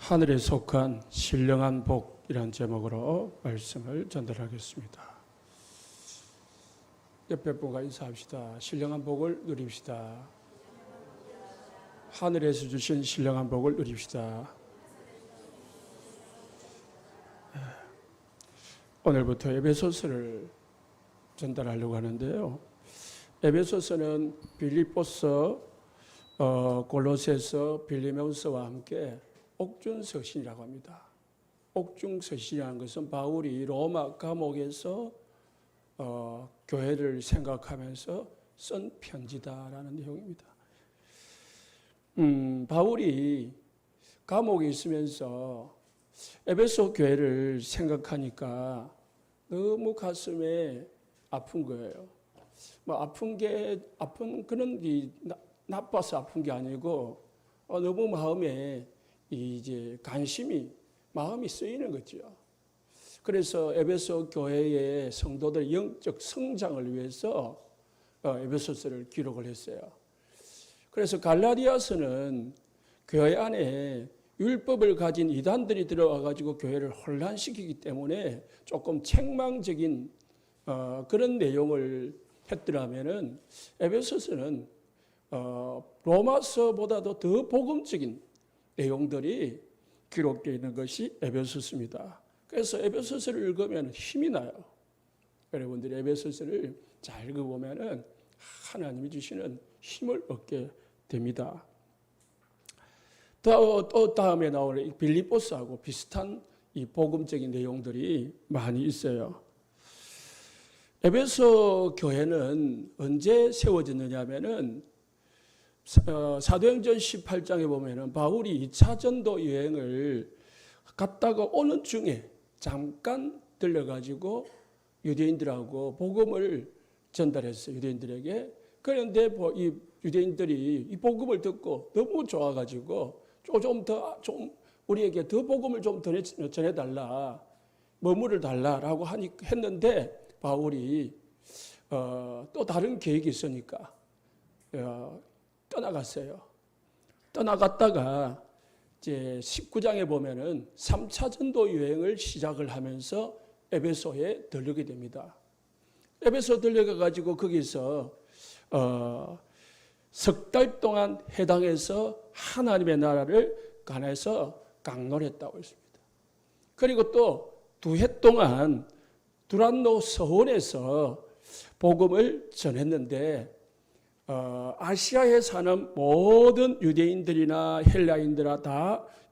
하늘에 속한 신령한 복이란 제목으로 말씀을 전달하겠습니다. 옆에 분과 인사합시다. 신령한 복을 누립시다. 하늘에서 주신 신령한 복을 누립시다. 오늘부터 에베소서를 전달하려고 하는데요. 에베소서는 빌립보서, 골로새서, 빌리몬서와 함께 옥중서신이라고 합니다. 옥중서신이라는 것은 바울이 로마 감옥에서 교회를 생각하면서 쓴 편지다라는 내용입니다. 바울이 감옥에 있으면서 에베소 교회를 생각하니까 너무 가슴에 아픈 거예요. 아픈 그런 나빠서 아픈 게 아니고 너무 마음에 이제 마음이 쓰이는 거죠. 그래서 에베소 교회의 성도들 영적 성장을 위해서 에베소서를 기록을 했어요. 그래서 갈라디아서는 교회 안에 율법을 가진 이단들이 들어와 가지고 교회를 혼란시키기 때문에 조금 책망적인 그런 내용을 했더라면은 에베소서는 로마서보다도 더 복음적인 내용들이 기록되어 있는 것이 에베소서입니다. 그래서 에베소서를 읽으면 힘이 나요. 여러분들이 에베소서를 잘 읽어보면 하나님이 주시는 힘을 얻게 됩니다. 또 다음에 나오는 빌립보서하고 비슷한 이 복음적인 내용들이 많이 있어요. 에베소 교회는 언제 세워졌느냐 하면은 사도행전 18장에 보면은 바울이 2차 전도 여행을 갔다가 오는 중에 잠깐 들려가지고 유대인들하고 복음을 전달했어요. 유대인들에게. 그런데 이 유대인들이 이 복음을 듣고 너무 좋아가지고 좀 우리에게 더 복음을 좀 전해달라, 머무를 달라라고 했는데 바울이 또 다른 계획이 있으니까 떠나갔어요. 떠나갔다가 이제 19장에 보면은 3차 전도 여행을 시작을 하면서 에베소에 들르게 됩니다. 에베소 들려가 가지고 거기서 석 달 동안 해당해서 하나님의 나라를 관해서 강론했다고 했습니다. 그리고 또 2해 동안 두란노 서원에서 복음을 전했는데 아시아에 사는 모든 유대인들이나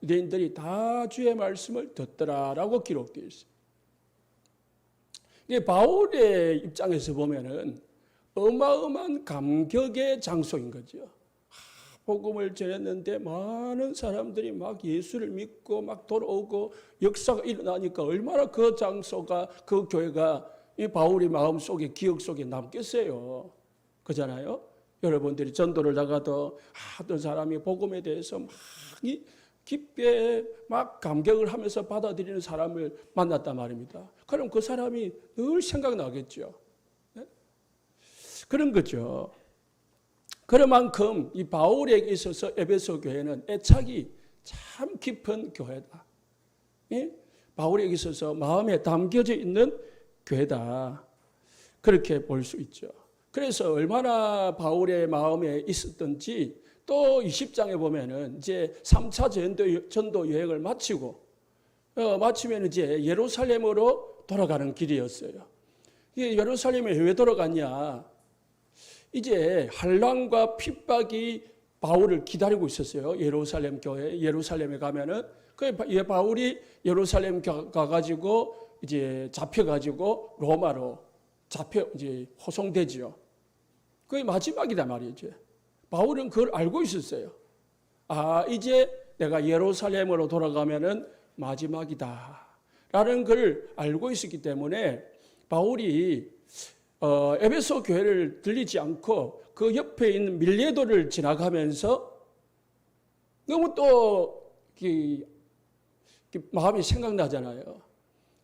유대인들이 다 주의 말씀을 듣더라라고 기록되어 있어요. 이게 바울의 입장에서 보면은 어마어마한 감격의 장소인 거죠. 복음을 전했는데 많은 사람들이 막 예수를 믿고 막 돌아오고 역사가 일어나니까 얼마나 그 장소가, 그 교회가 이 바울의 마음속에, 기억 속에 남겠어요. 그잖아요. 여러분들이 전도를 나가도 어떤 사람이 복음에 대해서 막 깊게 막 감격을 하면서 받아들이는 사람을 만났단 말입니다. 그럼 그 사람이 늘 생각나겠죠. 네? 그런 거죠. 그만큼 이 바울에게 있어서 에베소 교회는 애착이 참 깊은 교회다. 예? 바울에게 있어서 마음에 담겨져 있는 교회다. 그렇게 볼 수 있죠. 그래서 얼마나 바울의 마음에 있었던지 또 20장에 보면은 이제 3차 전도 여행을 마치면 이제 예루살렘으로 돌아가는 길이었어요. 이게 예루살렘에 왜 돌아갔냐? 이제 환난과 핍박이 바울을 기다리고 있었어요. 예루살렘 교회, 예루살렘에 가면은 바울이 예루살렘 가가지고 이제 잡혀가지고 로마로 이제 호송되지요. 그게 마지막이다 말이죠. 바울은 그걸 알고 있었어요. 이제 내가 예루살렘으로 돌아가면은 마지막이다. 라는 걸 알고 있었기 때문에 바울이 에베소 교회를 들리지 않고 그 옆에 있는 밀레도를 지나가면서 너무 또 마음이 생각나잖아요.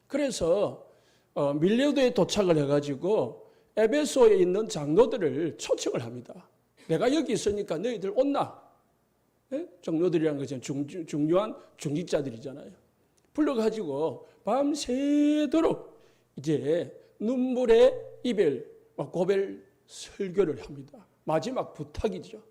그래서 밀레도에 도착을 해가지고 에베소에 있는 장로들을 초청을 합니다. 내가 여기 있으니까 너희들 온나? 장로들이라는 것은 중요한 중직자들이잖아요. 불러가지고 밤새도록 이제 눈물의 이별, 고별 설교를 합니다. 마지막 부탁이죠.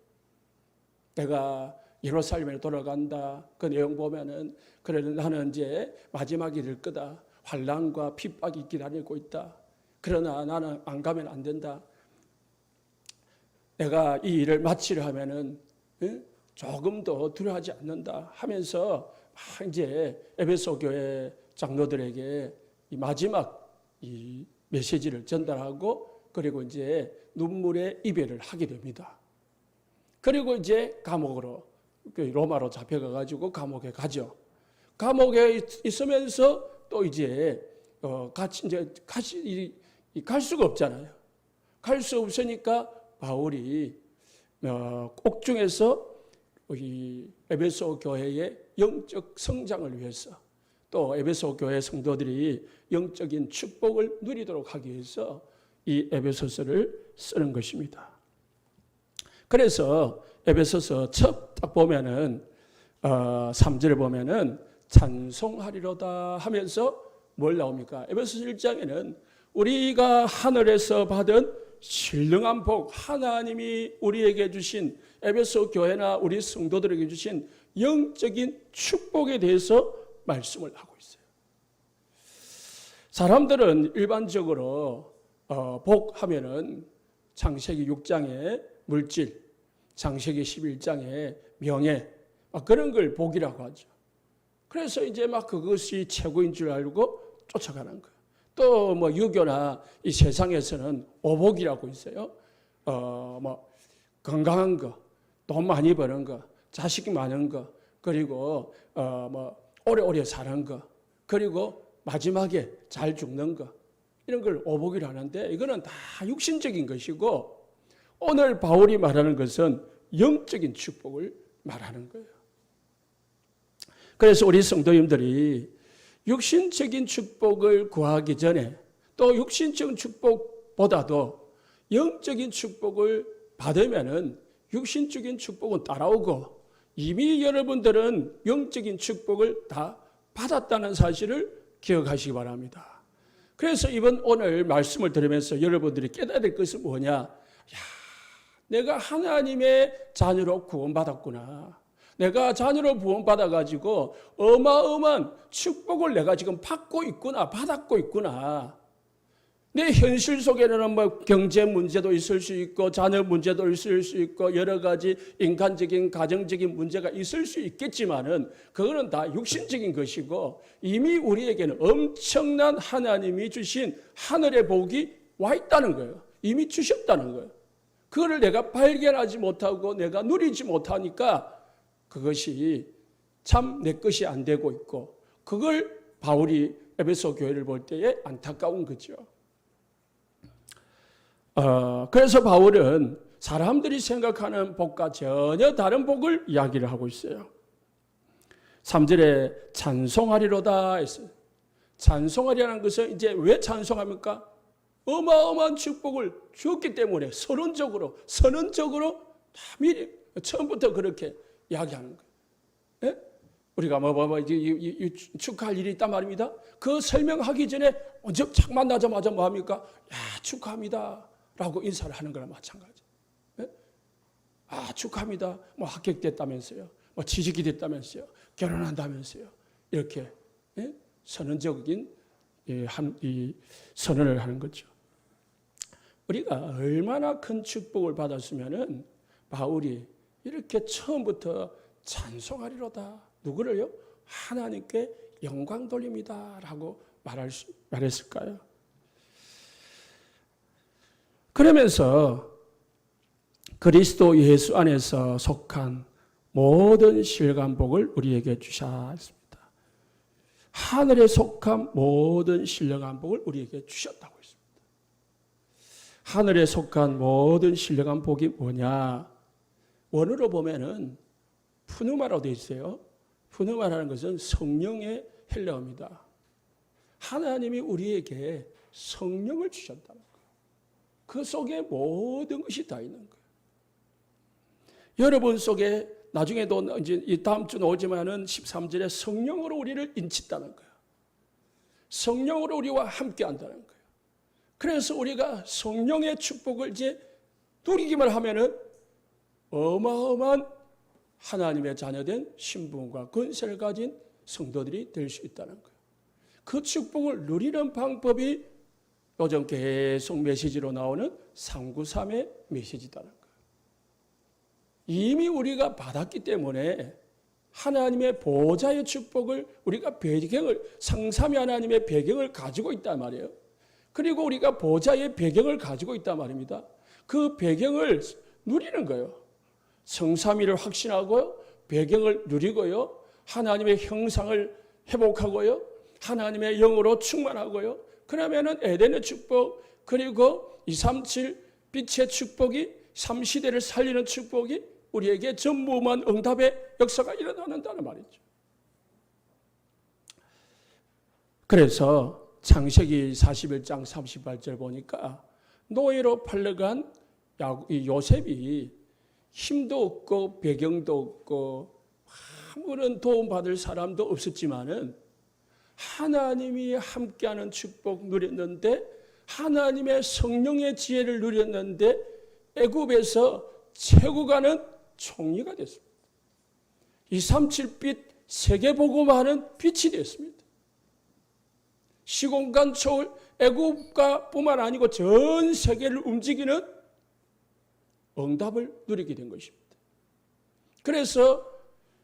내가 예루살렘에 돌아간다. 그 내용 보면은 그래 나는 이제 마지막이 될 거다. 환난과 핍박이 기다리고 있다. 그러나 나는 안 가면 안 된다. 내가 이 일을 마치려 하면은 조금도 두려워하지 않는다 하면서 막 이제 에베소 교회 장로들에게 이 마지막 이 메시지를 전달하고 그리고 이제 눈물의 이별을 하게 됩니다. 그리고 이제 감옥으로 로마로 잡혀가 가지고 감옥에 가죠. 감옥에 있으면서 또 이제 같이 갈 수가 없잖아요. 갈 수 없으니까 바울이 옥중에서 이 에베소 교회의 영적 성장을 위해서 또 에베소 교회 성도들이 영적인 축복을 누리도록 하기 위해서 이 에베소서를 쓰는 것입니다. 그래서 에베소서 첫 딱 보면은 3절에 보면은 찬송하리로다 하면서 뭘 나옵니까? 에베소서 1장에는 우리가 하늘에서 받은 신령한 복, 하나님이 우리에게 주신 에베소 교회나 우리 성도들에게 주신 영적인 축복에 대해서 말씀을 하고 있어요. 사람들은 일반적으로 복하면은 창세기 6장의 물질, 창세기 11장의 명예, 그런 걸 복이라고 하죠. 그래서 이제 막 그것이 최고인 줄 알고 쫓아가는 거예요. 또 뭐 유교나 이 세상에서는 오복이라고 있어요. 뭐 건강한 거, 돈 많이 버는 거, 자식이 많은 거, 그리고 뭐 오래오래 사는 거, 그리고 마지막에 잘 죽는 거, 이런 걸 오복이라 하는데 이거는 다 육신적인 것이고 오늘 바울이 말하는 것은 영적인 축복을 말하는 거예요. 그래서 우리 성도님들이 육신적인 축복을 구하기 전에 또 육신적인 축복보다도 영적인 축복을 받으면은 육신적인 축복은 따라오고 이미 여러분들은 영적인 축복을 다 받았다는 사실을 기억하시기 바랍니다. 그래서 오늘 말씀을 들으면서 여러분들이 깨달아야 될 것은 뭐냐? 내가 하나님의 자녀로 구원받았구나. 내가 자녀로 구원받아가지고 어마어마한 축복을 내가 지금 받고 있구나, 받았고 있구나. 내 현실 속에는 뭐 경제 문제도 있을 수 있고, 자녀 문제도 있을 수 있고, 여러 가지 인간적인, 가정적인 문제가 있을 수 있겠지만은, 그거는 다 육신적인 것이고, 이미 우리에게는 엄청난 하나님이 주신 하늘의 복이 와 있다는 거예요. 이미 주셨다는 거예요. 그거를 내가 발견하지 못하고 내가 누리지 못하니까 그것이 참 내 것이 안 되고 있고 그걸 바울이 에베소 교회를 볼 때에 안타까운 거죠. 그래서 바울은 사람들이 생각하는 복과 전혀 다른 복을 이야기를 하고 있어요. 3절에 찬송하리로다 했어요. 찬송하리라는 것은 이제 왜 찬송합니까? 어마어마한 축복을 주었기 때문에 선언적으로 다 미리 처음부터 그렇게 이야기하는 거예요. 예? 우리가 축하할 일이 있단 말입니다. 그 설명하기 전에 먼저 착 만나자마자 뭐 합니까? 축하합니다 라고 인사를 하는 거랑 마찬가지. 예? 축하합니다. 뭐 합격됐다면서요. 뭐 취직이 됐다면서요. 결혼한다면서요. 이렇게 선언적인 이 선언을 하는 거죠. 우리가 얼마나 큰 축복을 받았으면은 바울이 이렇게 처음부터 찬송하리로다. 누구를요? 하나님께 영광 돌립니다라고 말했을까요? 그러면서 그리스도 예수 안에서 속한 모든 신령한 복을 우리에게 주셨습니다. 하늘에 속한 모든 신령한 복을 우리에게 주셨다고 했습니다. 하늘에 속한 모든 신령한 복이 뭐냐? 원어로 보면은 푸누마라고 되어 있어요. 푸누마라는 것은 성령의 헬라어입니다. 하나님이 우리에게 성령을 주셨다는 거예요. 그 속에 모든 것이 다 있는 거예요. 여러분 속에 나중에도 이제 이 다음 주 나오지만은 13절에 성령으로 우리를 인친다는 거예요. 성령으로 우리와 함께 한다는 거예요. 그래서 우리가 성령의 축복을 이제 누리기만 하면은 어마어마한 하나님의 자녀된 신분과 권세를 가진 성도들이 될 수 있다는 거예요. 그 축복을 누리는 방법이 요즘 계속 메시지로 나오는 393의 메시지다는 거예요. 이미 우리가 받았기 때문에 하나님의 보호자의 축복을 우리가 배경을 상삼위 하나님의 배경을 가지고 있단 말이에요. 그리고 우리가 보호자의 배경을 가지고 있단 말입니다. 그 배경을 누리는 거예요. 성삼위를 확신하고요. 배경을 누리고요. 하나님의 형상을 회복하고요. 하나님의 영으로 충만하고요. 그러면은 에덴의 축복 그리고 237 빛의 축복이 3시대를 살리는 축복이 우리에게 전무후무한 응답의 역사가 일어난다는 말이죠. 그래서 창세기 41장 38절 보니까 노예로 팔려간 요셉이 힘도 없고 배경도 없고 아무런 도움받을 사람도 없었지만은 하나님이 함께하는 축복 누렸는데 하나님의 성령의 지혜를 누렸는데 애굽에서 채굴가는 총리가 됐습니다. 237빛 세계복음화는 빛이 됐습니다. 시공간 초월 애굽가뿐만 아니고 전 세계를 움직이는 응답을 누리게 된 것입니다. 그래서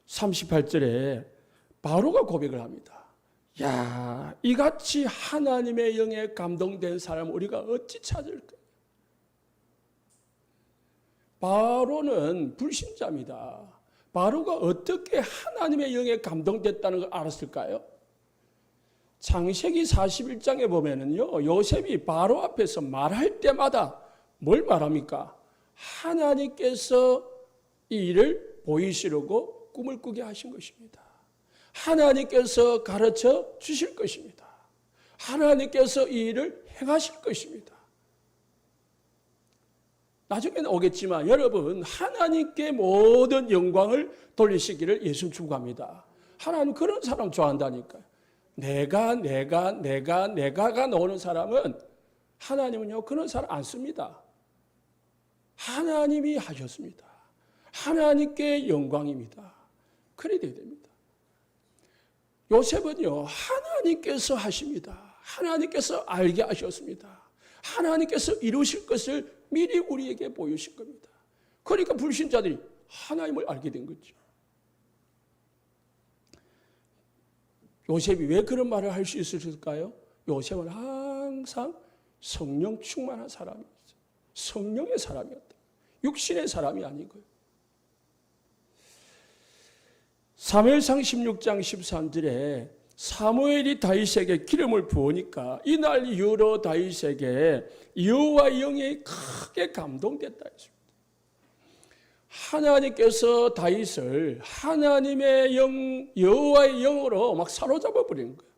38절에 바로가 고백을 합니다. 야, 이같이 하나님의 영에 감동된 사람 우리가 어찌 찾을까? 바로는 불신자입니다. 바로가 어떻게 하나님의 영에 감동됐다는 걸 알았을까요? 창세기 41장에 보면은요, 요셉이 바로 앞에서 말할 때마다 뭘 말합니까? 하나님께서 이 일을 보이시려고 꿈을 꾸게 하신 것입니다. 하나님께서 가르쳐 주실 것입니다. 하나님께서 이 일을 행하실 것입니다. 나중에는 오겠지만 여러분 하나님께 모든 영광을 돌리시기를 예수 축복합니다. 하나님 그런 사람 좋아한다니까요. 내가가 나오는 사람은 하나님은요 그런 사람 안 씁니다. 하나님이 하셨습니다. 하나님께 영광입니다. 그래야 됩니다. 요셉은요 하나님께서 하십니다. 하나님께서 알게 하셨습니다. 하나님께서 이루실 것을 미리 우리에게 보여주신 겁니다. 그러니까 불신자들이 하나님을 알게 된 거죠. 요셉이 왜 그런 말을 할 수 있었을까요? 요셉은 항상 성령 충만한 사람이었어요. 성령의 사람이었다. 육신의 사람이 아니고요. 사무엘상 16장 13절에 사무엘이 다윗에게 기름을 부으니까 이날 이후로 다윗에게 여호와의 영이 크게 감동됐다 했습니다. 하나님께서 다윗을 하나님의 영, 여호와의 영으로 막 사로잡아 버린 거예요.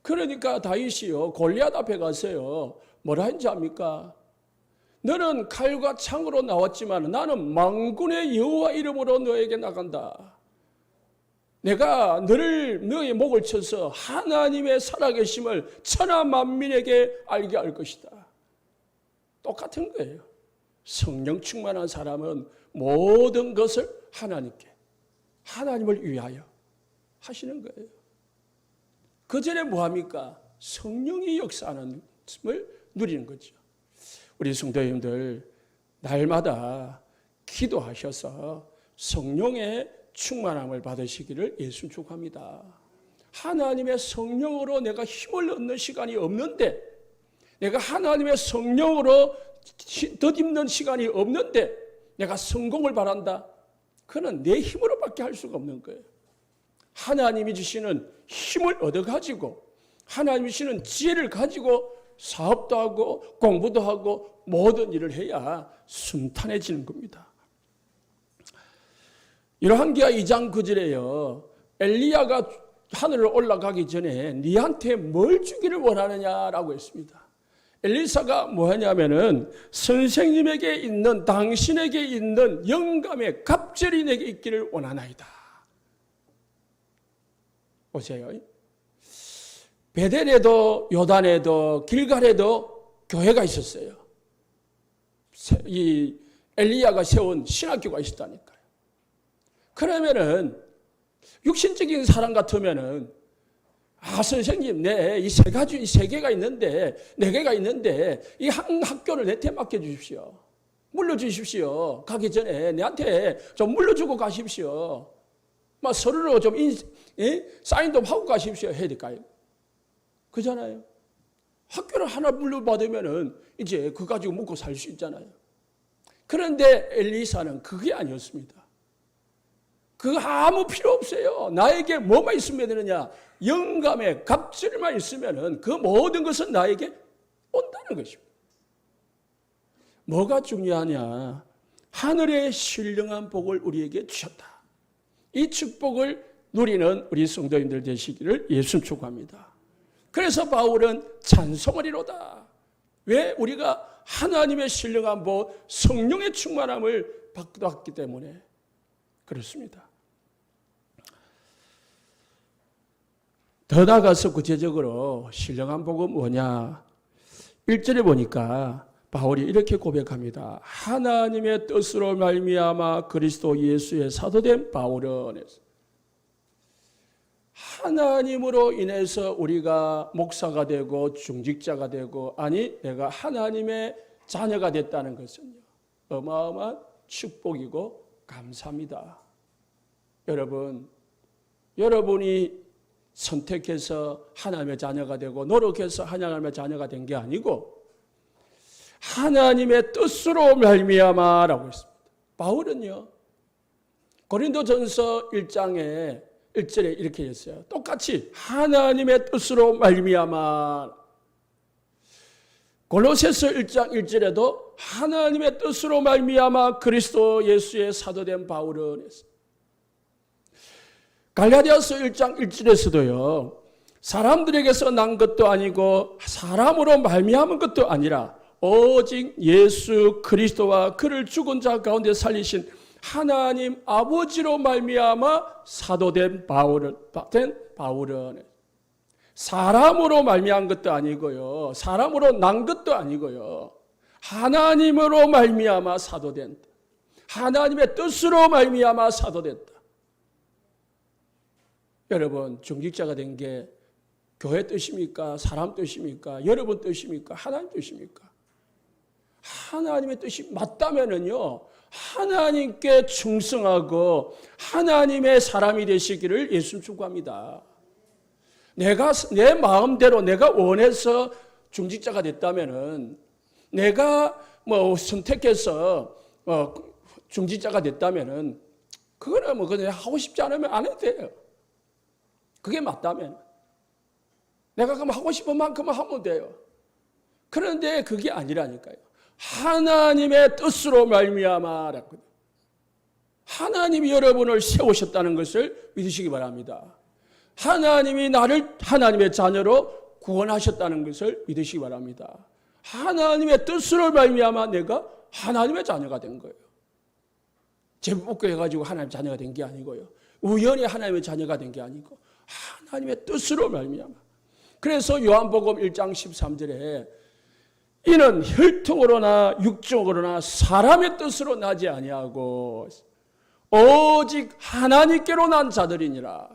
그러니까 다윗이요 골리앗 앞에 가서요 뭐라 했는지 압니까? 너는 칼과 창으로 나왔지만 나는 만군의 여호와 이름으로 너에게 나간다. 내가 너의 목을 쳐서 하나님의 살아계심을 천하 만민에게 알게 할 것이다. 똑같은 거예요. 성령 충만한 사람은 모든 것을 하나님께, 하나님을 위하여 하시는 거예요. 그 전에 뭐합니까? 성령이 역사하는 것을 누리는 거죠. 우리 성도님들 날마다 기도하셔서 성령의 충만함을 받으시기를 예수 축복합니다. 하나님의 성령으로 내가 힘을 얻는 시간이 없는데, 내가 하나님의 성령으로 덧입는 시간이 없는데 내가 성공을 바란다. 그는 내 힘으로밖에 할 수가 없는 거예요. 하나님이 주시는 힘을 얻어가지고 하나님이 주시는 지혜를 가지고 사업도 하고 공부도 하고 모든 일을 해야 순탄해지는 겁니다. 열왕기하 2장 9절에요. 엘리야가 하늘로 올라가기 전에 네한테 뭘 주기를 원하느냐라고 했습니다. 엘리사가 뭐 하냐면은 선생님에게 있는, 당신에게 있는 영감의 갑절이 내게 있기를 원하나이다. 보세요. 베델에도 요단에도 길갈에도 교회가 있었어요. 이 엘리야가 세운 신학교가 있었다니까요. 그러면은 육신적인 사람 같으면은 선생님, 이 세 개가 있는데, 네 개가 있는데, 이 한 학교를 내한테 맡겨주십시오. 물려주십시오. 가기 전에 내한테 좀 물려주고 가십시오. 막 서류로 좀 사인 좀 하고 가십시오. 해야 될까요? 그잖아요. 학교를 하나 물려받으면은 이제 그거 가지고 먹고 살 수 있잖아요. 그런데 엘리사는 그게 아니었습니다. 그거 아무 필요 없어요. 나에게 뭐만 있으면 되느냐? 영감의 갑절만 있으면은 그 모든 것은 나에게 온다는 것입니다. 뭐가 중요하냐? 하늘의 신령한 복을 우리에게 주셨다. 이 축복을 누리는 우리 성도님들 되시기를 예수 축복합니다. 그래서 바울은 찬송하리로다. 왜? 우리가 하나님의 신령한 복, 성령의 충만함을 받았기 때문에 그렇습니다. 더 나아가서 구체적으로 신령한 복은 뭐냐? 1절에 보니까 바울이 이렇게 고백합니다. 하나님의 뜻으로 말미암아 그리스도 예수의 사도된 바울은, 하나님으로 인해서 우리가 목사가 되고 중직자가 되고, 아니 내가 하나님의 자녀가 됐다는 것은요, 어마어마한 축복이고 감사합니다. 여러분이 선택해서 하나님의 자녀가 되고 노력해서 하나님의 자녀가 된 게 아니고 하나님의 뜻으로 말미암아라고 했습니다. 바울은요, 고린도전서 1장에 1절에 이렇게 했어요. 똑같이 하나님의 뜻으로 말미암아. 골로새서 1장 1절에도 하나님의 뜻으로 말미암아 그리스도 예수의 사도된 바울은 했어요. 갈라디아서 1장 1절에서도요. 사람들에게서 난 것도 아니고 사람으로 말미암은 것도 아니라 오직 예수 그리스도와 그를 죽은 자 가운데 살리신 하나님 아버지로 말미암아 사도된 바울은 사람으로 말미암은 것도 아니고요. 사람으로 난 것도 아니고요. 하나님으로 말미암아 사도된, 하나님의 뜻으로 말미암아 사도됐다. 여러분, 중직자가 된 게 교회 뜻입니까? 사람 뜻입니까? 여러분 뜻입니까? 하나님 뜻입니까? 하나님의 뜻이 맞다면은요, 하나님께 충성하고 하나님의 사람이 되시기를 예수 축복합니다. 내가 내 마음대로 내가 원해서 중직자가 됐다면은, 내가 선택해서 중직자가 됐다면은, 그거는 그냥 하고 싶지 않으면 안 해도 돼요. 그게 맞다면 내가 그럼 하고 싶은 만큼만 하면 돼요. 그런데 그게 아니라니까요. 하나님의 뜻으로 말미암아라고. 하나님이 여러분을 세우셨다는 것을 믿으시기 바랍니다. 하나님이 나를 하나님의 자녀로 구원하셨다는 것을 믿으시기 바랍니다. 하나님의 뜻으로 말미암아 내가 하나님의 자녀가 된 거예요. 제복고 해가지고 하나님의 자녀가 된 게 아니고요. 우연히 하나님의 자녀가 된 게 아니고 하나님의 뜻으로 말미암아. 그래서 요한복음 1장 13절에 이는 혈통으로나 육정으로나 사람의 뜻으로 나지 아니하고 오직 하나님께로 난 자들이니라.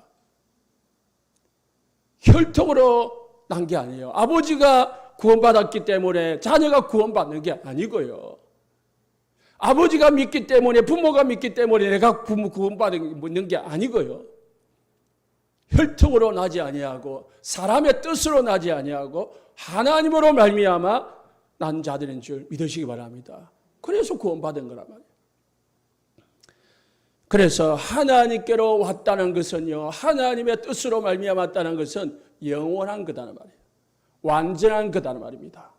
혈통으로 난 게 아니에요. 아버지가 구원받았기 때문에 자녀가 구원받는 게 아니고요. 아버지가 믿기 때문에, 부모가 믿기 때문에 내가 구원받는 게 아니고요. 혈통으로 나지 아니하고 사람의 뜻으로 나지 아니하고 하나님으로 말미암아 난 자들인 줄 믿으시기 바랍니다. 그래서 구원받은 거란 말이에요. 그래서 하나님께로 왔다는 것은요, 하나님의 뜻으로 말미암았다는 것은 영원한 거다는 말이에요. 완전한 거다는 말입니다.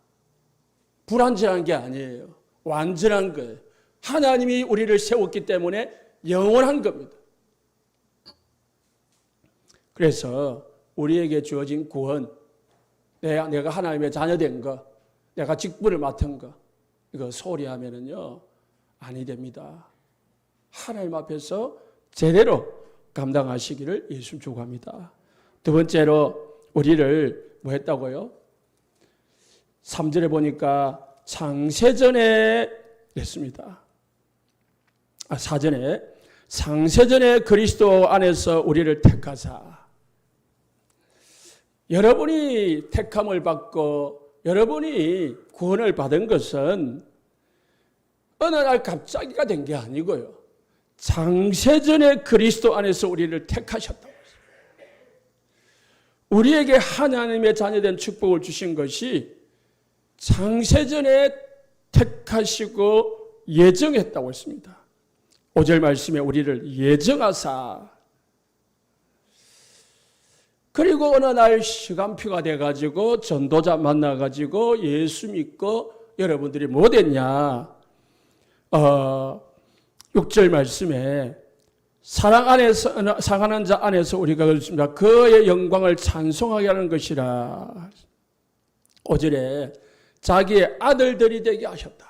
불완전한 게 아니에요. 완전한 거예요. 하나님이 우리를 세웠기 때문에 영원한 겁니다. 그래서 우리에게 주어진 구원, 내가 하나님의 자녀된 거, 내가 직분을 맡은 거 이거 소홀히 하면은요 아니 됩니다. 하나님 앞에서 제대로 감당하시기를 예수 축원합니다. 두 번째로 우리를 뭐 했다고요? 3절에 보니까 창세전에 냈습니다. 4절에 창세전에 그리스도 안에서 우리를 택하사. 여러분이 택함을 받고 여러분이 구원을 받은 것은 어느 날 갑자기가 된 게 아니고요. 창세전에 그리스도 안에서 우리를 택하셨다고 했습니다. 우리에게 하나님의 자녀된 축복을 주신 것이 창세전에 택하시고 예정했다고 했습니다. 5절 말씀에 우리를 예정하사 그리고 어느 날 시간표가 돼가지고 전도자 만나가지고 예수 믿고 여러분들이 뭐 됐냐? 6절 말씀에 사랑하는 자 안에서 우리가 그렇습니다. 그의 영광을 찬송하게 하는 것이라. 5절에 자기의 아들들이 되게 하셨다.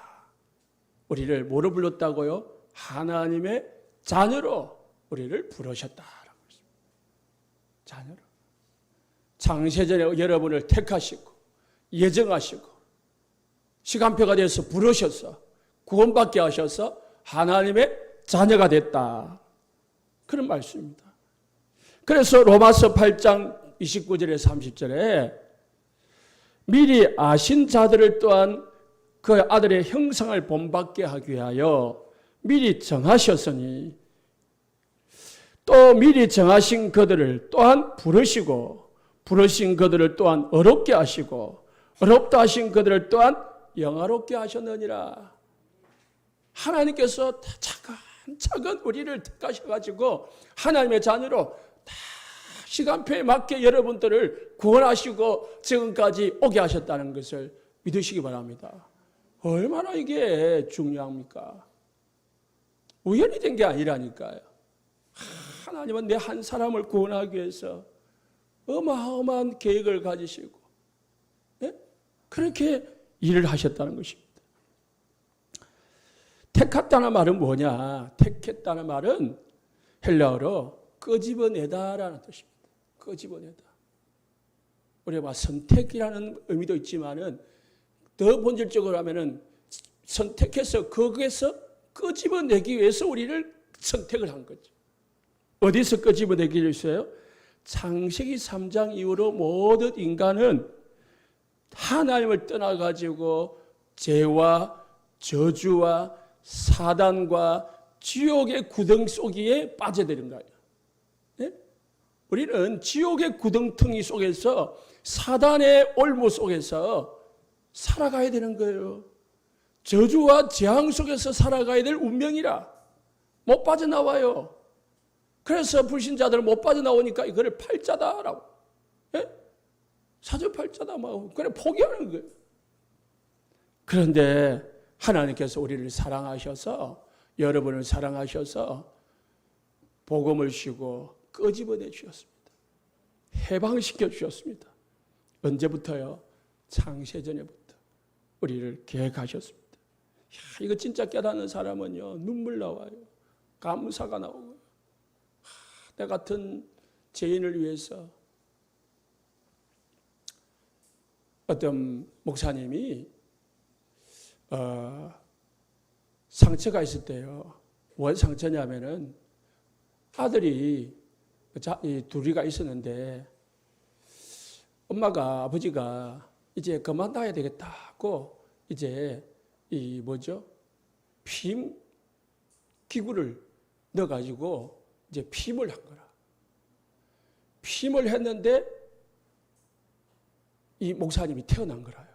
우리를 뭐로 불렀다고요? 하나님의 자녀로 우리를 부르셨다라고 했습니다. 자녀로. 창세전에 여러분을 택하시고 예정하시고 시간표가 돼서 부르셔서 구원받게 하셔서 하나님의 자녀가 됐다. 그런 말씀입니다. 그래서 로마서 8장 29절에 30절에 미리 아신 자들을 또한 그 아들의 형상을 본받게 하기 위하여 미리 정하셨으니 또 미리 정하신 그들을 또한 부르시고 부르신 그들을 또한 어렵게 하시고 어렵다 하신 그들을 또한 영화롭게 하셨느니라. 하나님께서 차근차근 우리를 택하셔가지고 하나님의 자녀로 다 시간표에 맞게 여러분들을 구원하시고 지금까지 오게 하셨다는 것을 믿으시기 바랍니다. 얼마나 이게 중요합니까? 우연히 된 게 아니라니까요. 하나님은 내 한 사람을 구원하기 위해서 어마어마한 계획을 가지시고 그렇게 일을 하셨다는 것입니다. 택했다는 말은 뭐냐? 택했다는 말은 헬라어로 끄집어내다라는 뜻입니다. 끄집어내다. 우리가 선택이라는 의미도 있지만은 더 본질적으로 하면은 선택해서 거기에서 끄집어내기 위해서 우리를 선택을 한 거죠. 어디서 끄집어내기 위해서요? 창세기 3장 이후로 모든 인간은 하나님을 떠나가지고 죄와 저주와 사단과 지옥의 구덩 속에 빠져드는 거예요. 네? 우리는 지옥의 구덩텅이 속에서 사단의 올무 속에서 살아가야 되는 거예요. 저주와 재앙 속에서 살아가야 될 운명이라 못 빠져나와요. 그래서 불신자들은 못 빠져나오니까 이거를 팔자다라고. 예? 사주팔자다 막 그래 포기하는 거예요. 그런데 하나님께서 우리를 사랑하셔서 여러분을 사랑하셔서 복음을 주시고 끄집어내 주셨습니다. 해방시켜 주셨습니다. 언제부터요? 창세전에부터 우리를 계획하셨습니다. 이거 진짜 깨닫는 사람은요 눈물 나와요. 감사가 나오고 내 같은 죄인을 위해서 어떤 목사님이 상처가 있을 때요. 뭘 상처냐면은 아들이 둘이가 있었는데 엄마가 아버지가 이제 그만 놔야 되겠다고 이제 피임 기구를 넣어가지고 이제 피임을 한 거라. 피임을 했는데 이 목사님이 태어난 거라요.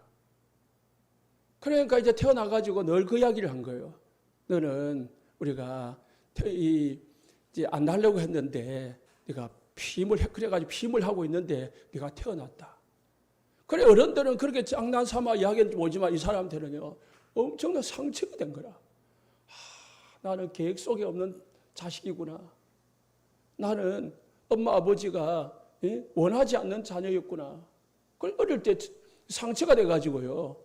그러니까 이제 태어나가지고 늘 그 이야기를 한 거예요. 너는 우리가 이제 안 하려고 했는데 네가 그래가지고 피임을 하고 있는데 네가 태어났다. 그래 어른들은 그렇게 장난삼아 이야기는 모지만 이 사람들은요 엄청난 상처가 된 거라. 나는 계획 속에 없는 자식이구나. 나는 엄마 아버지가 원하지 않는 자녀였구나. 그걸 어릴 때 상처가 돼가지고요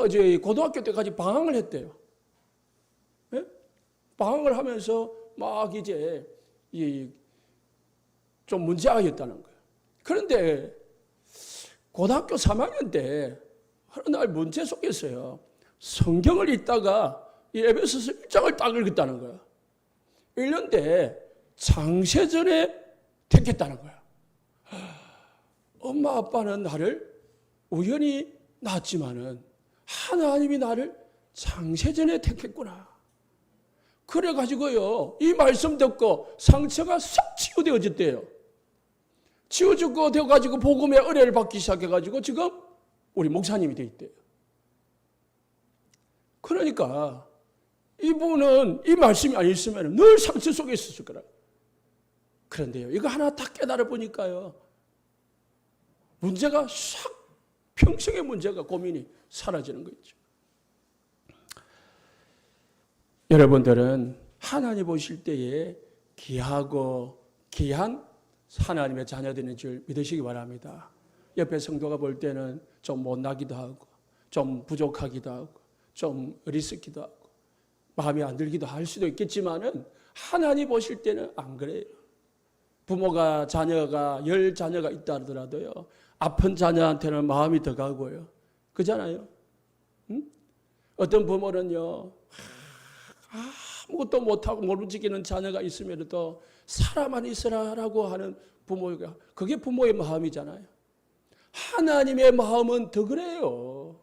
이제 고등학교 때까지 방황을 했대요. 예? 방황을 하면서 막 이제 좀 문제가 있다는 거예요. 그런데 고등학교 3학년 때 어느 날 문제 속에서요, 성경을 읽다가 이 에베소서 1장을 딱 읽었다는 거예요. 읽는데 장세전에 택했다는 거예요. 엄마 아빠는 나를 우연히 낳았지만은 하나님이 나를 장세전에 택했구나. 그래가지고요, 이 말씀 듣고 상처가 싹 치유되어졌대요. 치유되고 되어가지고 복음의 은혜를 받기 시작해가지고 지금 우리 목사님이 돼 있대요. 그러니까 이분은 이 말씀이 아니었으면 늘 상처 속에 있었을 거라. 그런데요, 이거 하나 딱 깨달아 보니까요, 문제가 싹, 평생의 문제가, 고민이 사라지는 거 있죠. 여러분들은 하나님 보실 때에 귀하고 귀한 하나님의 자녀되는 줄 믿으시기 바랍니다. 옆에 성도가 볼 때는 좀 못나기도 하고, 좀 부족하기도 하고, 좀 어리석기도 하고, 마음에 안 들기도 할 수도 있겠지만은 하나님 보실 때는 안 그래요. 부모가 자녀가 10자녀가 있다 하더라도요, 아픈 자녀한테는 마음이 더 가고요. 그잖아요. 응? 어떤 부모는요, 아무것도 못하고 모르지기는 자녀가 있으면도 살아만 있으라라고 하는 부모가, 그게 부모의 마음이잖아요. 하나님의 마음은 더 그래요.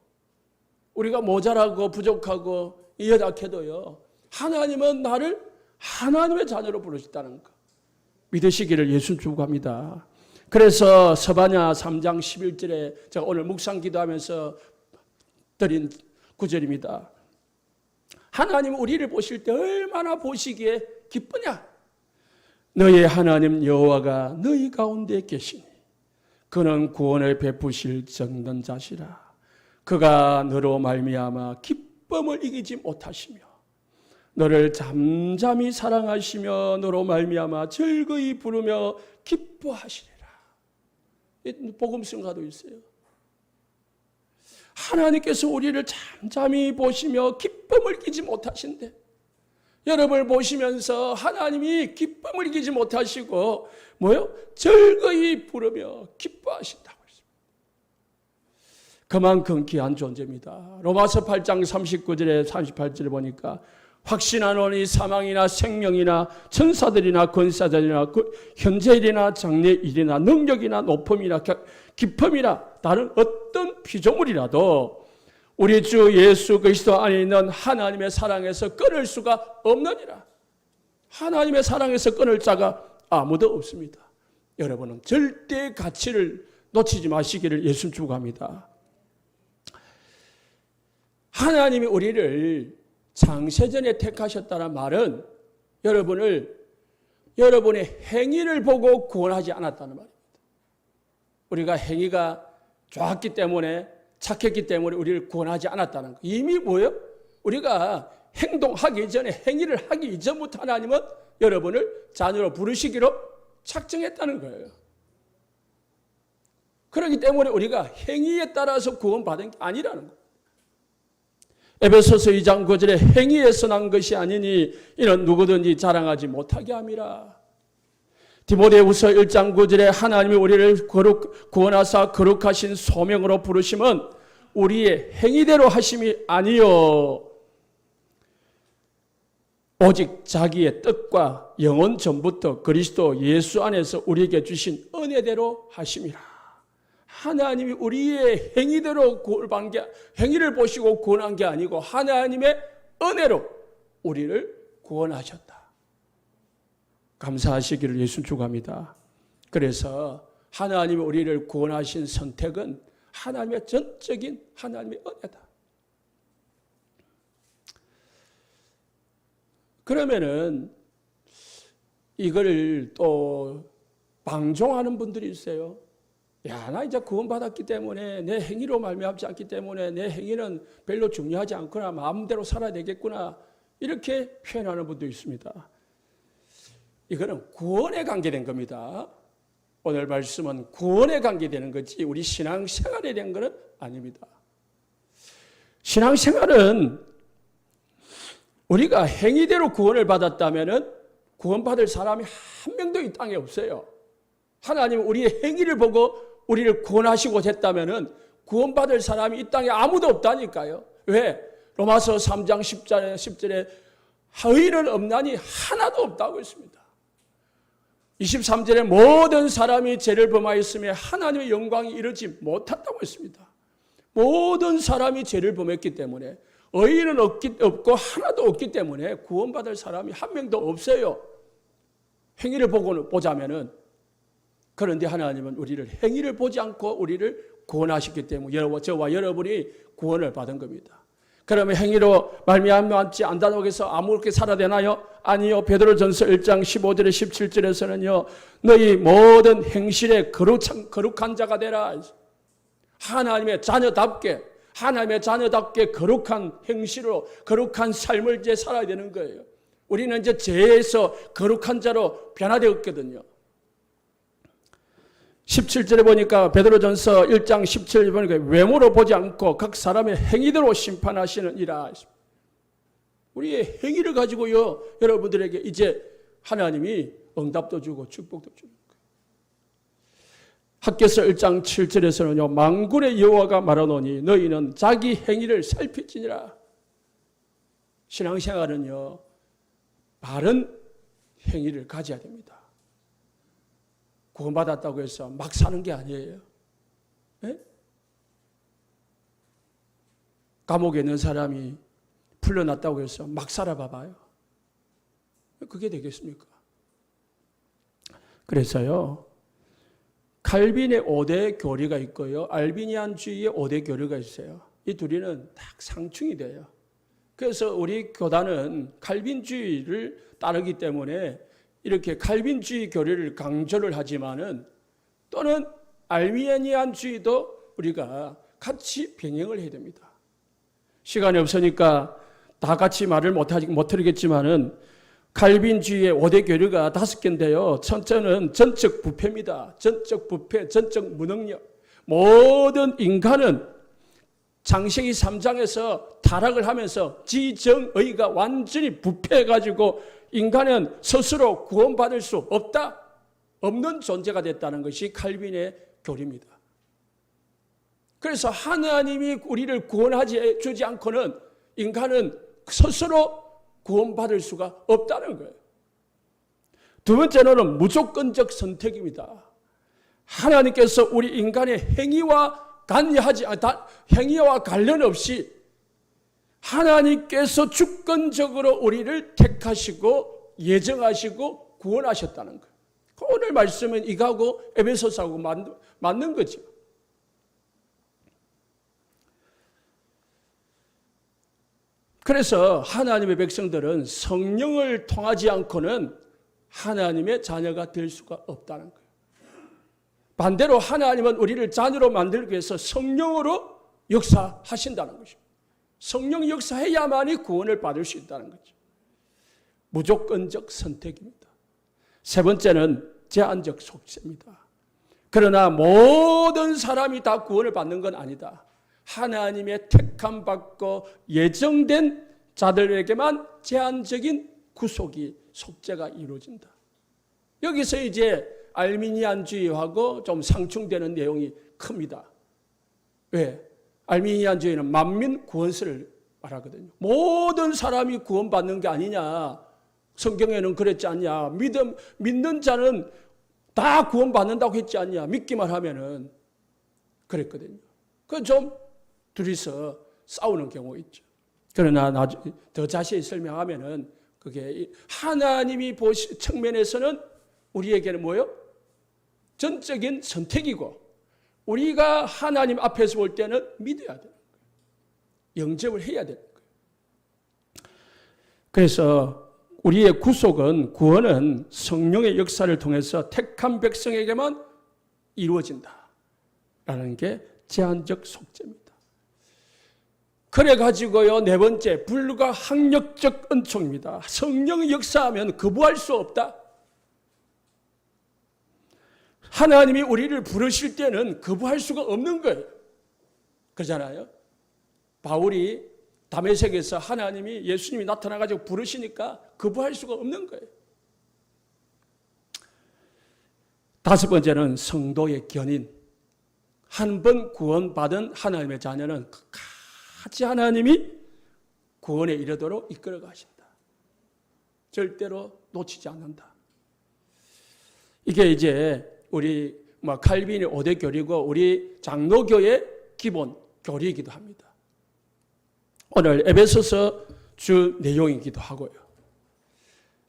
우리가 모자라고 부족하고 연약해도요, 하나님은 나를 하나님의 자녀로 부르셨다는 거 믿으시기를 예수 축복합니다. 그래서 서바냐 3장 11절에 제가 오늘 묵상 기도하면서 드린 구절입니다. 하나님 우리를 보실 때 얼마나 보시기에 기쁘냐. 너의 하나님 여호와가 너희 가운데 계시니 그는 구원을 베푸실 전능자시라. 그가 너로 말미암아 기쁨을 이기지 못하시며 너를 잠잠히 사랑하시며 너로 말미암아 즐거이 부르며 기뻐하시리라. 복음성가도 있어요. 하나님께서 우리를 잠잠히 보시며 기쁨을 이기지 못하신대. 여러분을 보시면서 하나님이 기쁨을 이기지 못하시고 뭐요? 즐거이 부르며 기뻐하신다고 했습니다. 그만큼 귀한 존재입니다. 로마서 8장 39절에 38절에 보니까 확신하노니 사망이나 생명이나 천사들이나 권사들이나 현재일이나 장래일이나 능력이나 높음이나 깊음이나 다른 어떤 피조물이라도 우리 주 예수 그리스도 안에 있는 하나님의 사랑에서 끊을 수가 없느니라. 하나님의 사랑에서 끊을 자가 아무도 없습니다. 여러분은 절대 가치를 놓치지 마시기를 예수 축복합니다. 하나님이 우리를 장세전에 택하셨다는 말은 여러분의 행위를 보고 구원하지 않았다는 말입니다. 우리가 행위가 좋았기 때문에, 착했기 때문에 우리를 구원하지 않았다는 거. 이미 뭐예요? 우리가 행동하기 전에, 행위를 하기 이전부터 하나님은 여러분을 자녀로 부르시기로 작정했다는 거예요. 그렇기 때문에 우리가 행위에 따라서 구원받은 게 아니라는 거예요. 에베소서 2장 9절에 행위에서 난 것이 아니니 이는 누구든지 자랑하지 못하게 함이라. 디모데후서 1장 9절에 하나님이 우리를 구원하사 거룩하신 소명으로 부르심은 우리의 행위대로 하심이 아니요 오직 자기의 뜻과 영혼 전부터 그리스도 예수 안에서 우리에게 주신 은혜대로 하심이라. 하나님이 우리의 행위대로 구원한 게, 행위를 보시고 구원한 게 아니고 하나님의 은혜로 우리를 구원하셨다. 감사하시기를 예수 축복합니다. 그래서 하나님이 우리를 구원하신 선택은 하나님의 전적인 하나님의 은혜다. 그러면은 이걸 또 방종하는 분들이 있어요. 야, 나 이제 구원받았기 때문에 내 행위로 말미암지 않기 때문에 내 행위는 별로 중요하지 않구나, 마음대로 살아야 되겠구나, 이렇게 표현하는 분도 있습니다. 이거는 구원에 관계된 겁니다. 오늘 말씀은 구원에 관계되는 거지 우리 신앙생활에 대한 것은 아닙니다. 신앙생활은 우리가 행위대로 구원을 받았다면 구원받을 사람이 한 명도 이 땅에 없어요. 하나님은 우리의 행위를 보고 우리를 구원하시고 했다면 구원받을 사람이 이 땅에 아무도 없다니까요. 왜? 로마서 3장 10절에 의인은 없나니 하나도 없다고 했습니다. 23절에 모든 사람이 죄를 범하였으며 하나님의 영광이 이르지 못한다고 했습니다. 모든 사람이 죄를 범했기 때문에 의인은 없고 하나도 없기 때문에 구원받을 사람이 한 명도 없어요. 행위를 보자면은. 그런데 하나님은 우리를 행위를 보지 않고 우리를 구원하셨기 때문에 저와 여러분이 구원을 받은 겁니다. 그러면 행위로 말미암지 않다고 해서 아무렇게 살아야 되나요? 아니요. 베드로전서 1장 15절에 17절에서는요. 너희 모든 행실에 거룩한 자가 되라. 하나님의 자녀답게 거룩한 행실로 거룩한 삶을 이제 살아야 되는 거예요. 우리는 이제 죄에서 거룩한 자로 변화되었거든요. 17절에 보니까 베드로전서 1장 17절에 보니까 외모로 보지 않고 각 사람의 행위대로 심판하시는 이라. 우리의 행위를 가지고요, 여러분들에게 이제 하나님이 응답도 주고 축복도 주는 거예요. 학개서 1장 7절에서는요, 만군의 여호와가 말하노니 너희는 자기 행위를 살피지니라. 신앙생활은요, 바른 행위를 가져야 됩니다. 구원받았다고 해서 막 사는 게 아니에요. 네? 감옥에 있는 사람이 풀려났다고 해서 막 살아봐봐요. 그게 되겠습니까? 그래서요, 칼빈의 5대 교리가 있고요, 알비니안주의의 5대 교리가 있어요. 이 둘이는 딱 상충이 돼요. 그래서 우리 교단은 칼빈주의를 따르기 때문에 이렇게 칼빈주의 교리를 강조를 하지만은 또는 알미니안주의도 우리가 같이 병행을 해야 됩니다. 시간이 없으니까 다 같이 말을 못하겠지만은 칼빈주의의 5대 교리가 5개인데요. 첫째는 전적 부패입니다. 전적 부패, 전적 무능력. 모든 인간은 창세기 3장에서 타락을 하면서 지정의가 완전히 부패해가지고 인간은 스스로 구원받을 수 없는 존재가 됐다는 것이 칼빈의 교리입니다. 그래서 하나님이 우리를 구원하지 주지 않고는 인간은 스스로 구원받을 수가 없다는 거예요. 두 번째로는 무조건적 선택입니다. 하나님께서 우리 인간의 행위와 관련 없이 하나님께서 주권적으로 우리를 택하시고 예정하시고 구원하셨다는 거예요. 오늘 말씀은 이거하고 에베소서하고 맞는 거죠. 그래서 하나님의 백성들은 성령을 통하지 않고는 하나님의 자녀가 될 수가 없다는 거예요. 반대로 하나님은 우리를 자녀로 만들기 위해서 성령으로 역사하신다는 것입니다. 성령 역사해야만이 구원을 받을 수 있다는 거죠. 무조건적 선택입니다. 세 번째는 제한적 속죄입니다. 그러나 모든 사람이 다 구원을 받는 건 아니다. 하나님의 택함 받고 예정된 자들에게만 제한적인 구속이 속죄가 이루어진다. 여기서 이제 알미니안주의하고 좀 상충되는 내용이 큽니다. 왜? 알미니안주의는 만민 구원설을 말하거든요. 모든 사람이 구원받는 게 아니냐. 성경에는 그랬지 않냐. 믿는 자는 다 구원받는다고 했지 않냐. 믿기만 하면은 그랬거든요. 그 좀 둘이서 싸우는 경우가 있죠. 그러나 더 자세히 설명하면은 그게 하나님이 보시 측면에서는 우리에게는 뭐예요? 전적인 선택이고 우리가 하나님 앞에서 볼 때는 믿어야 되는 거예요. 영접을 해야 되는 거예요. 그래서 우리의 구원은 성령의 역사를 통해서 택한 백성에게만 이루어진다라는 게 제한적 속죄입니다. 그래가지고요, 네 번째, 불가항력적 은총입니다. 성령이 역사하면 거부할 수 없다. 하나님이 우리를 부르실 때는 거부할 수가 없는 거예요. 그러잖아요. 바울이 다메섹에서 하나님이 예수님이 나타나가지고 부르시니까 거부할 수가 없는 거예요. 다섯 번째는 성도의 견인. 한 번 구원받은 하나님의 자녀는 끝까지 하나님이 구원에 이르도록 이끌어 가신다. 절대로 놓치지 않는다. 이게 이제 우리 칼빈의 5대 교리고 우리 장로교의 기본 교리이기도 합니다. 오늘 에베소서 주 내용이기도 하고요.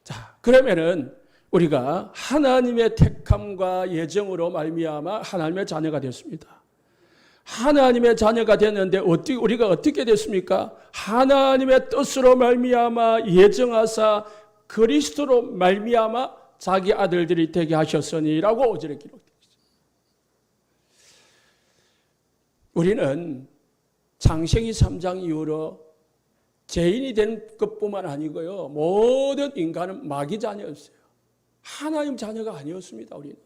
자, 그러면은 우리가 하나님의 택함과 예정으로 말미암아 하나님의 자녀가 됐습니다. 하나님의 자녀가 됐는데 우리가 어떻게 됐습니까? 하나님의 뜻으로 말미암아 예정하사 그리스도로 말미암아 자기 아들들이 되게 하셨으니라고 5절에 기록되어 있습니다. 우리는 창세기 3장 이후로 죄인이 된 것뿐만 아니고요, 모든 인간은 마귀 자녀였어요. 하나님 자녀가 아니었습니다. 우리는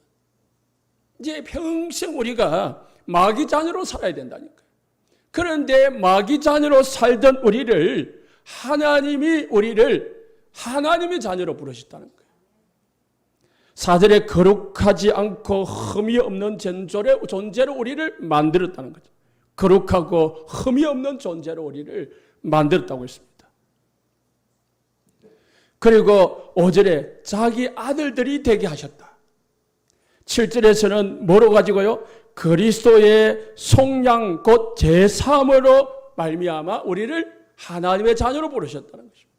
이제 평생 우리가 마귀 자녀로 살아야 된다니까요. 그런데 마귀 자녀로 살던 우리를 하나님이 우리를 하나님의 자녀로 부르셨다는 거예요. 4절에 거룩하지 않고 흠이 없는 존재로 우리를 만들었다는 거죠. 거룩하고 흠이 없는 존재로 우리를 만들었다고 했습니다. 그리고 5절에 자기 아들들이 되게 하셨다. 7절에서는 뭐로 가지고요? 그리스도의 속량 곧 제사함으로 말미암아 우리를 하나님의 자녀로 부르셨다는 것입니다.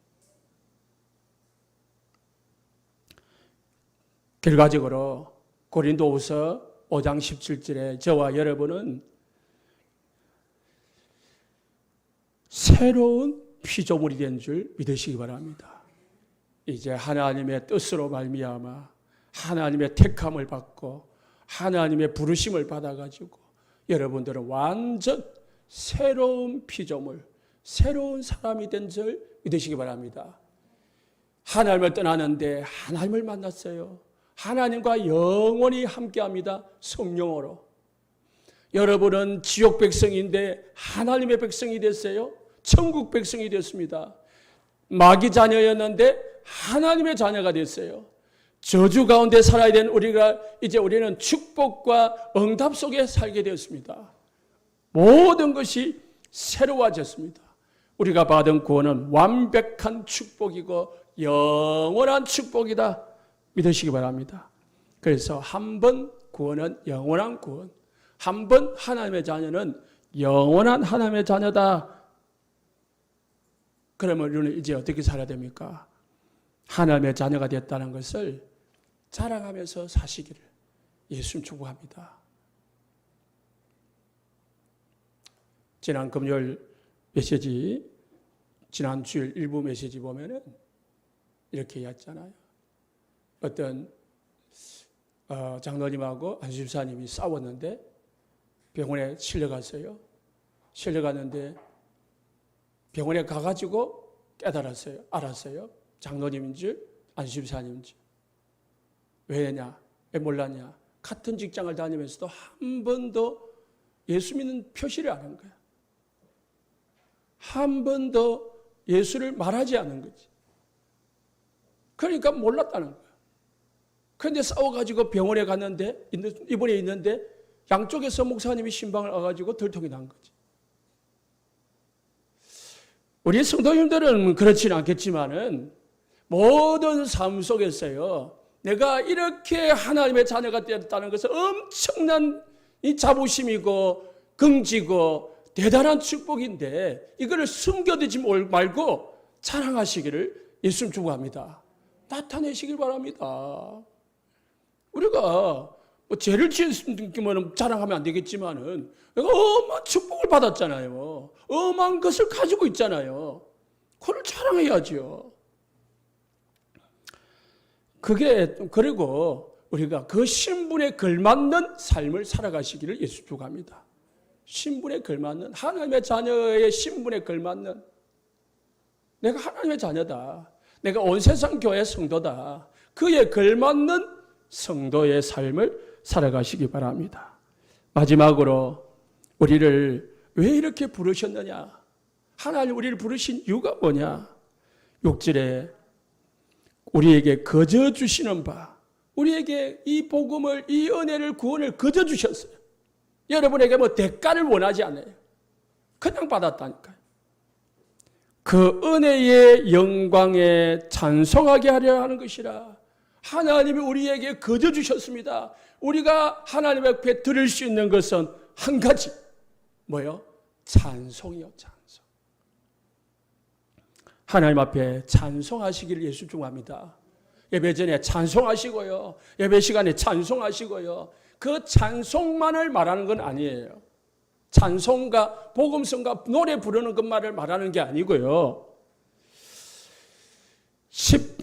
결과적으로 고린도후서 5장 17절에 저와 여러분은 새로운 피조물이 된 줄 믿으시기 바랍니다. 이제 하나님의 뜻으로 말미암아 하나님의 택함을 받고 하나님의 부르심을 받아가지고 여러분들은 완전 새로운 피조물, 새로운 사람이 된 줄 믿으시기 바랍니다. 하나님을 떠나는데 하나님을 만났어요. 하나님과 영원히 함께합니다. 성령으로. 여러분은 지옥 백성인데 하나님의 백성이 됐어요. 천국 백성이 됐습니다. 마귀 자녀였는데 하나님의 자녀가 됐어요. 저주 가운데 살아야 되는 우리는 축복과 응답 속에 살게 되었습니다. 모든 것이 새로워졌습니다. 우리가 받은 구원은 완벽한 축복이고 영원한 축복이다. 믿으시기 바랍니다. 그래서 한 번 구원은 영원한 구원, 한 번 하나님의 자녀는 영원한 하나님의 자녀다. 그러면 우리는 이제 어떻게 살아야 됩니까? 하나님의 자녀가 됐다는 것을 자랑하면서 사시기를 예수님 축복합니다. 지난 금요일 메시지, 지난 주일 일부 메시지 보면은 이렇게 이야기했잖아요. 어떤 장로님하고 안수집사님이 싸웠는데 병원에 실려갔어요. 실려갔는데 병원에 가가지고 깨달았어요. 알았어요. 장로님인 줄 안수집사님인 줄. 왜냐? 왜 몰랐냐? 같은 직장을 다니면서도 한 번도 예수 믿는 표시를 안 한 거야. 한 번도 예수를 말하지 않은 거지. 그러니까 몰랐다는 거야. 그런데 싸워가지고 병원에 갔는데, 입원해 있는데 양쪽에서 목사님이 신방을 와가지고 들통이 난 거지. 우리 성도님들은 그렇지는 않겠지만은 모든 삶 속에서요, 내가 이렇게 하나님의 자녀가 되었다는 것은 엄청난 이 자부심이고 긍지고 대단한 축복인데 이거를 숨겨두지 말고 자랑하시기를 예수님 축복합니다. 나타내시길 바랍니다. 우리가 죄를 지으면 자랑하면 안 되겠지만은 내가 어마한 축복을 받았잖아요. 어마한 것을 가지고 있잖아요. 그걸 자랑해야죠. 그리고 우리가 그 신분에 걸맞는 삶을 살아가시기를 예수 축복합니다. 신분에 걸맞는, 하나님의 자녀의 신분에 걸맞는, 내가 하나님의 자녀다. 내가 온 세상 교회 성도다. 그에 걸맞는 성도의 삶을 살아가시기 바랍니다. 마지막으로 우리를 왜 이렇게 부르셨느냐? 하나님 우리를 부르신 이유가 뭐냐? 6절에 우리에게 거저 주시는 바, 우리에게 이 복음을, 이 은혜를, 구원을 거저 주셨어요. 여러분에게 뭐 대가를 원하지 않아요. 그냥 받았다니까요. 그 은혜의 영광에 찬송하게 하려 하는 것이라. 하나님이 우리에게 거저 주셨습니다. 우리가 하나님 앞에 드릴 수 있는 것은 한 가지, 뭐요? 찬송이요, 찬송. 하나님 앞에 찬송하시기를 예수 중합니다. 예배 전에 찬송하시고요, 예배 시간에 찬송하시고요. 그 찬송만을 말하는 건 아니에요. 찬송가, 복음성가, 노래 부르는 것만을 말하는 게 아니고요.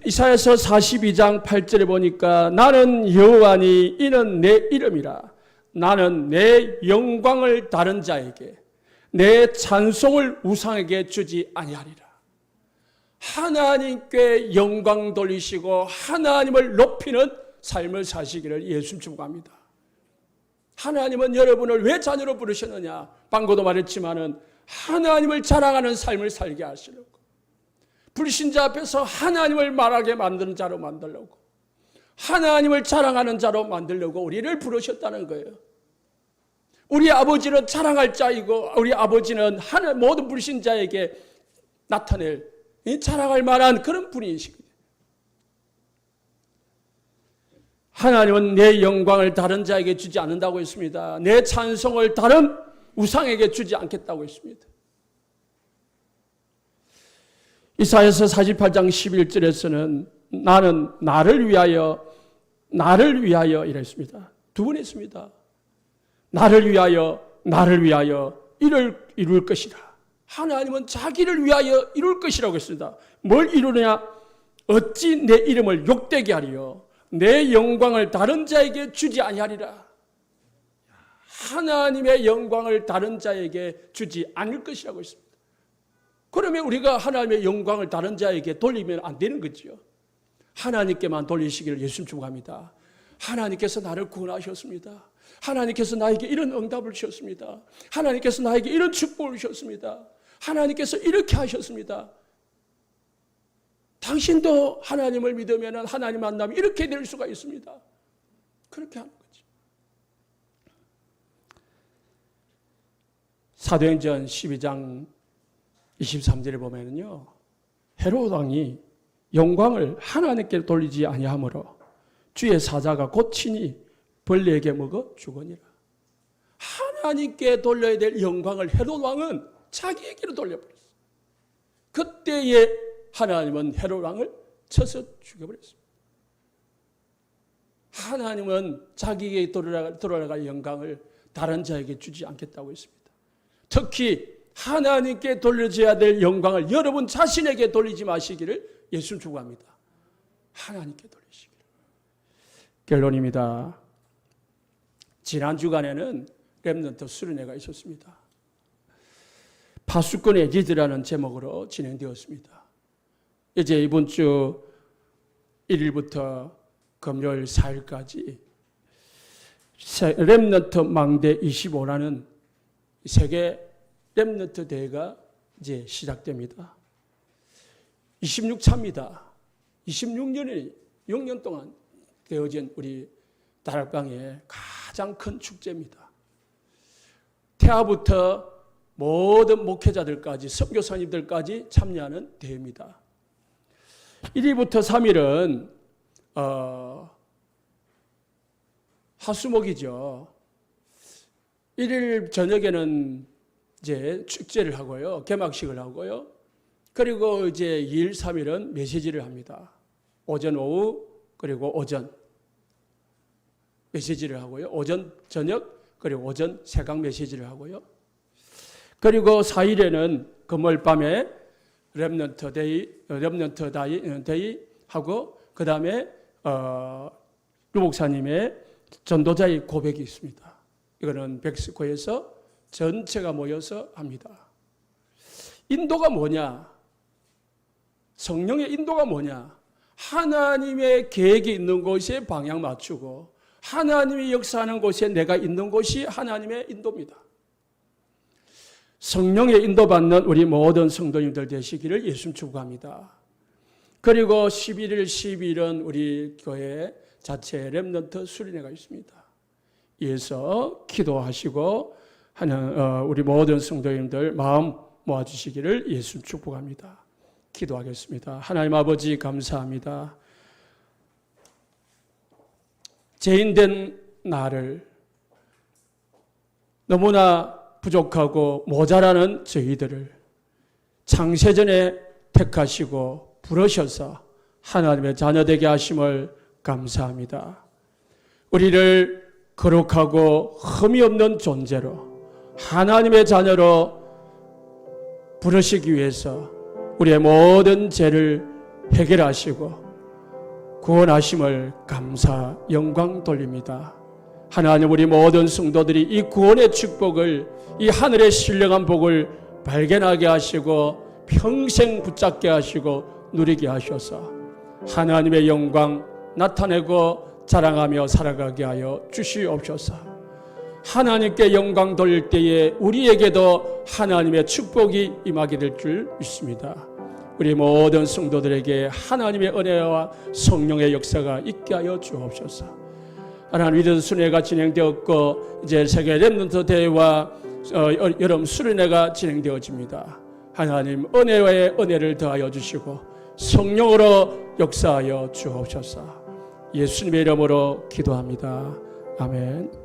이사야서 42장 8절에 보니까 나는 여호와니 이는 내 이름이라. 나는 내 영광을 다른 자에게, 내 찬송을 우상에게 주지 아니하리라. 하나님께 영광 돌리시고 하나님을 높이는 삶을 사시기를 예수 축복합니다. 하나님은 여러분을 왜 자녀로 부르셨느냐? 방금도 말했지만은 하나님을 자랑하는 삶을 살게 하시려고, 불신자 앞에서 하나님을 말하게 만드는 자로 만들려고, 하나님을 자랑하는 자로 만들려고 우리를 부르셨다는 거예요. 우리 아버지는 자랑할 자이고, 우리 아버지는 모든 불신자에게 나타낼 자랑할 만한 그런 분이시거든요. 하나님은 내 영광을 다른 자에게 주지 않는다고 했습니다. 내 찬송을 다른 우상에게 주지 않겠다고 했습니다. 이사야서 48장 11절에서는 나는 나를 위하여 이랬습니다. 두 번 했습니다. 나를 위하여 이룰 것이라. 하나님은 자기를 위하여 이룰 것이라고 했습니다. 뭘 이루느냐? 어찌 내 이름을 욕되게 하리요, 내 영광을 다른 자에게 주지 아니하리라. 하나님의 영광을 다른 자에게 주지 않을 것이라고 했습니다. 그러면 우리가 하나님의 영광을 다른 자에게 돌리면 안 되는 거죠. 하나님께만 돌리시기를 예수 축복합니다. 하나님께서 나를 구원하셨습니다. 하나님께서 나에게 이런 응답을 주셨습니다. 하나님께서 나에게 이런 축복을 주셨습니다. 하나님께서 이렇게 하셨습니다. 당신도 하나님을 믿으면 하나님 만나면 이렇게 될 수가 있습니다. 그렇게 하는 거죠. 사도행전 12장 23절에 보면요, 헤롯 왕이 영광을 하나님께 돌리지 아니하므로 주의 사자가 곧 친히 벌레에게 먹어 죽으니라. 하나님께 돌려야 될 영광을 헤롯 왕은 자기에게로 돌려버렸어요. 그때에 하나님은 헤롯 왕을 쳐서 죽여버렸습니다. 하나님은 자기에게 돌아갈 영광을 다른 자에게 주지 않겠다고 했습니다. 특히 하나님께 돌려줘야 될 영광을 여러분 자신에게 돌리지 마시기를 예수 축복합니다. 하나님께 돌리시기를. 결론입니다. 지난 주간에는 렘넌트 수련회가 있었습니다. 파수꾼의 리드라는 제목으로 진행되었습니다. 이제 이번 주 1일부터 금요일 4일까지 렘넌트 망대 25라는 세계 렘넌트 대회가 이제 시작됩니다. 26차입니다. 26년이 6년 동안 되어진 우리 다락방의 가장 큰 축제입니다. 태아부터 모든 목회자들까지, 선교사님들까지 참여하는 대회입니다. 1일부터 3일은 화수목이죠. 1일 저녁에는 이제 축제를 하고요, 개막식을 하고요. 그리고 이제 2일, 3일은 메시지를 합니다. 오전, 오후, 그리고 오전 메시지를 하고요. 오전, 저녁, 그리고 오전 새강 메시지를 하고요. 그리고 4일에는 금요일 밤에 렘넌트 데이 하고, 그 다음에 류 목사님의 전도자의 고백이 있습니다. 이거는 백스코에서 전체가 모여서 합니다. 인도가 뭐냐? 성령의 인도가 뭐냐? 하나님의 계획이 있는 곳에 방향 맞추고 하나님이 역사하는 곳에 내가 있는 곳이 하나님의 인도입니다. 성령의 인도받는 우리 모든 성도님들 되시기를 예수님 축복합니다. 그리고 11일, 12일은 우리 교회 자체 렘넌트 수련회가 있습니다. 이에서 기도하시고 하는 우리 모든 성도님들 마음 모아주시기를 예수님 축복합니다. 기도하겠습니다. 하나님 아버지 감사합니다. 죄인된 나를 너무나 부족하고 모자라는 저희들을 창세전에 택하시고 부르셔서 하나님의 자녀되게 하심을 감사합니다. 우리를 거룩하고 흠이 없는 존재로 하나님의 자녀로 부르시기 위해서 우리의 모든 죄를 해결하시고 구원하심을 감사 영광 돌립니다. 하나님 우리 모든 성도들이 이 구원의 축복을 이 하늘의 신령한 복을 발견하게 하시고 평생 붙잡게 하시고 누리게 하셔서 하나님의 영광 나타내고 자랑하며 살아가게 하여 주시옵소서. 하나님께 영광 돌릴 때에 우리에게도 하나님의 축복이 임하게 될 줄 믿습니다. 우리 모든 성도들에게 하나님의 은혜와 성령의 역사가 있게 하여 주옵소서. 하나님 위대한 순회가 진행되었고 이제 세계 렘넌트 대회와 여름 수련회가 진행되어집니다. 하나님 은혜와의 은혜를 더하여 주시고 성령으로 역사하여 주옵소서. 예수님의 이름으로 기도합니다. 아멘.